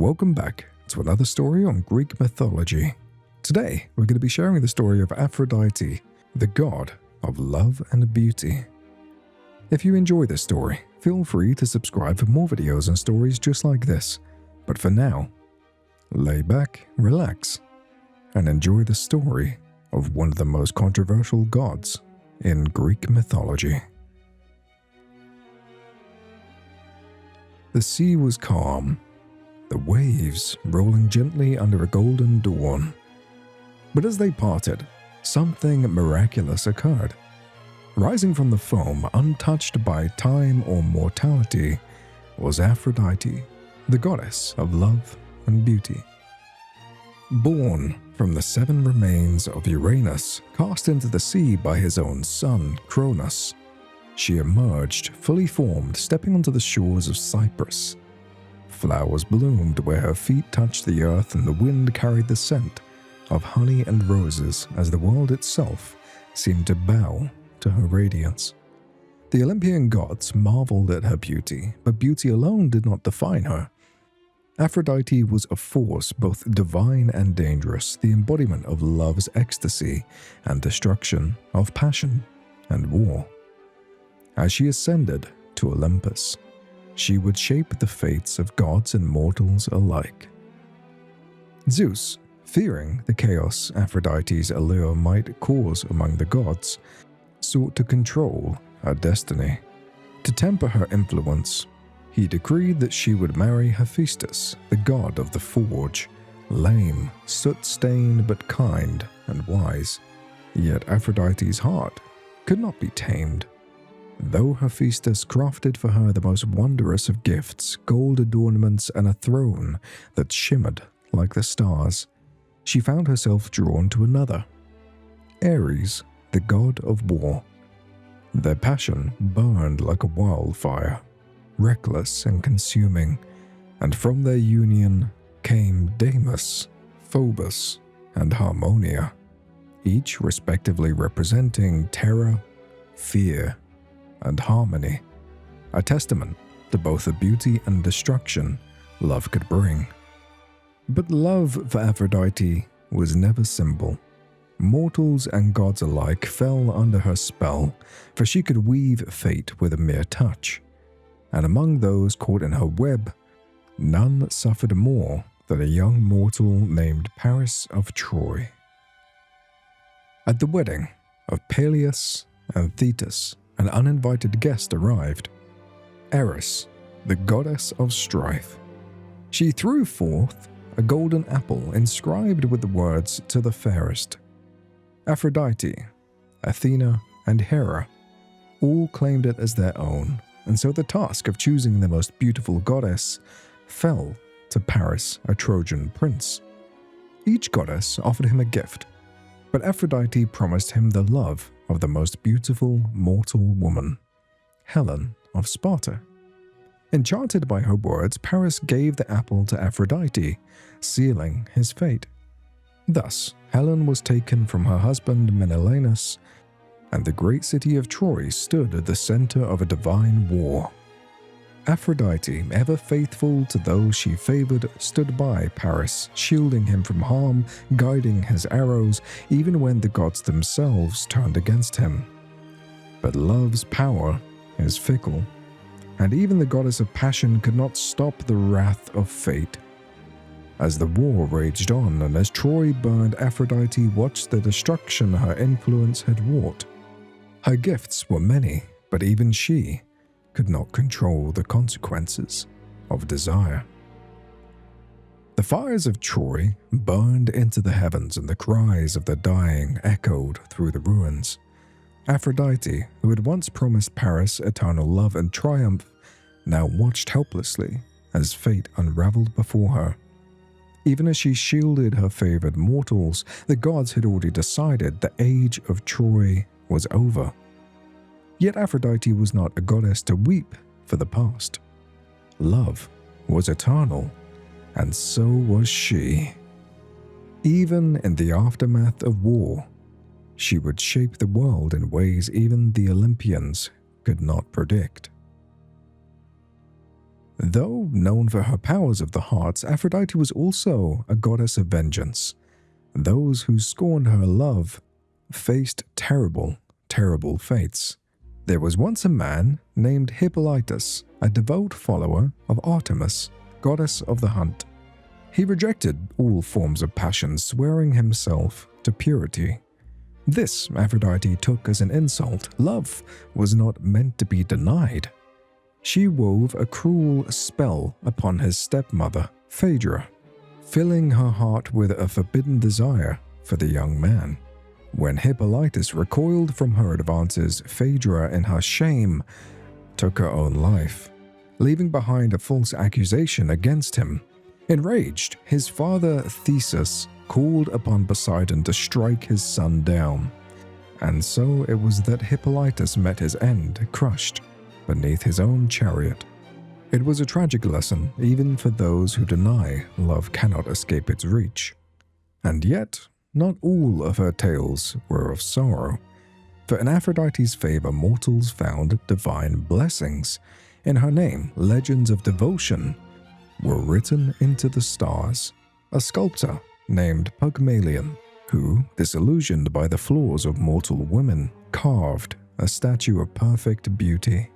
Welcome back to another story on Greek mythology. Today, we're going to be sharing the story of Aphrodite, the god of love and beauty. If you enjoy this story, feel free to subscribe for more videos and stories just like this. But for now, lay back, relax, and enjoy the story of one of the most controversial gods in Greek mythology. The sea was calm, the waves rolling gently under a golden dawn. But as they parted, something miraculous occurred. Rising from the foam, untouched by time or mortality, was Aphrodite, the goddess of love and beauty. Born from the 7 remains of Uranus cast into the sea by his own son, Cronus, she emerged fully formed, stepping onto the shores of Cyprus. Flowers bloomed where her feet touched the earth, and the wind carried the scent of honey and roses as the world itself seemed to bow to her radiance. The Olympian gods marveled at her beauty, but beauty alone did not define her. Aphrodite was a force both divine and dangerous, the embodiment of love's ecstasy and destruction, of passion and war. As she ascended to Olympus, she would shape the fates of gods and mortals alike. Zeus, fearing the chaos Aphrodite's allure might cause among the gods, sought to control her destiny. To temper her influence, he decreed that she would marry Hephaestus, the god of the forge, lame, soot-stained but kind and wise. Yet Aphrodite's heart could not be tamed. Though Hephaestus crafted for her the most wondrous of gifts, gold adornments and a throne that shimmered like the stars, she found herself drawn to another, Ares, the god of war. Their passion burned like a wildfire, reckless and consuming, and from their union came Deimos, Phobos, and Harmonia, each respectively representing terror, fear, and harmony, a testament to both the beauty and destruction love could bring. But love for Aphrodite was never simple. Mortals and gods alike fell under her spell, for she could weave fate with a mere touch. And among those caught in her web, none suffered more than a young mortal named Paris of Troy. At the wedding of Peleus and Thetis, an uninvited guest arrived, Eris, the goddess of strife. She threw forth a golden apple inscribed with the words "To the fairest." Aphrodite, Athena, and Hera all claimed it as their own, and so the task of choosing the most beautiful goddess fell to Paris, a Trojan prince. Each goddess offered him a gift, but Aphrodite promised him the love of the most beautiful mortal woman, Helen of Sparta. Enchanted by her words, Paris gave the apple to Aphrodite, sealing his fate. Thus, Helen was taken from her husband Menelaus, and the great city of Troy stood at the center of a divine war. Aphrodite, ever faithful to those she favored, stood by Paris, shielding him from harm, guiding his arrows, even when the gods themselves turned against him. But love's power is fickle, and even the goddess of passion could not stop the wrath of fate. As the war raged on, and as Troy burned, Aphrodite watched the destruction her influence had wrought. Her gifts were many, but even she could not control the consequences of desire. The fires of Troy burned into the heavens, and the cries of the dying echoed through the ruins. Aphrodite, who had once promised Paris eternal love and triumph, now watched helplessly as fate unraveled before her. Even as she shielded her favored mortals, the gods had already decided the age of Troy was over. Yet Aphrodite was not a goddess to weep for the past. Love was eternal, and so was she. Even in the aftermath of war, she would shape the world in ways even the Olympians could not predict. Though known for her powers of the heart, Aphrodite was also a goddess of vengeance. Those who scorned her love faced terrible, terrible fates. There was once a man named Hippolytus, a devout follower of Artemis, goddess of the hunt. He rejected all forms of passion, swearing himself to purity. This Aphrodite took as an insult. Love was not meant to be denied. She wove a cruel spell upon his stepmother, Phaedra, filling her heart with a forbidden desire for the young man. When Hippolytus recoiled from her advances, Phaedra, in her shame, took her own life, leaving behind a false accusation against him. Enraged, his father Theseus called upon Poseidon to strike his son down. And so it was that Hippolytus met his end, crushed beneath his own chariot. It was a tragic lesson, even for those who deny love cannot escape its reach. And yet, not all of her tales were of sorrow. For in Aphrodite's favor, mortals found divine blessings. In her name, legends of devotion were written into the stars. A sculptor named Pygmalion, who, disillusioned by the flaws of mortal women, carved a statue of perfect beauty.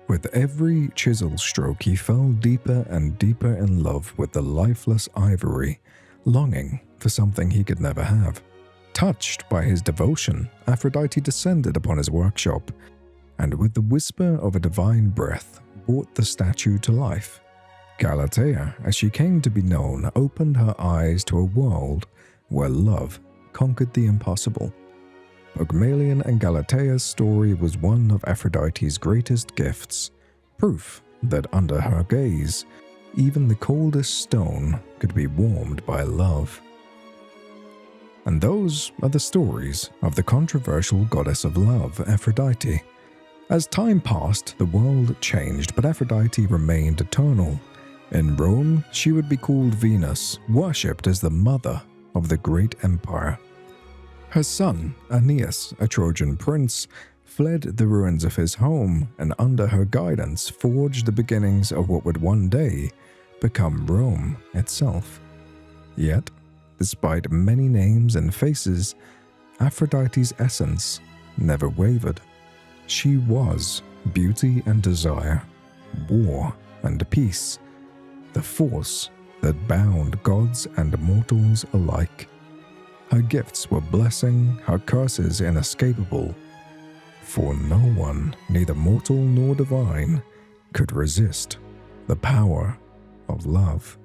With every chisel stroke, he fell deeper and deeper in love with the lifeless ivory, longing for something he could never have. Touched by his devotion, Aphrodite descended upon his workshop, and with the whisper of a divine breath, brought the statue to life. Galatea, as she came to be known, opened her eyes to a world where love conquered the impossible. Pygmalion and Galatea's story was one of Aphrodite's greatest gifts, proof that under her gaze, even the coldest stone could be warmed by love. And those are the stories of the controversial goddess of love, Aphrodite. As time passed, the world changed, but Aphrodite remained eternal. In Rome, she would be called Venus, worshipped as the mother of the great empire. Her son, Aeneas, a Trojan prince, fled the ruins of his home and under her guidance forged the beginnings of what would one day become Rome itself. Yet, despite many names and faces, Aphrodite's essence never wavered. She was beauty and desire, war and peace, the force that bound gods and mortals alike. Her gifts were blessing, her curses inescapable, for no one, neither mortal nor divine, could resist the power of love.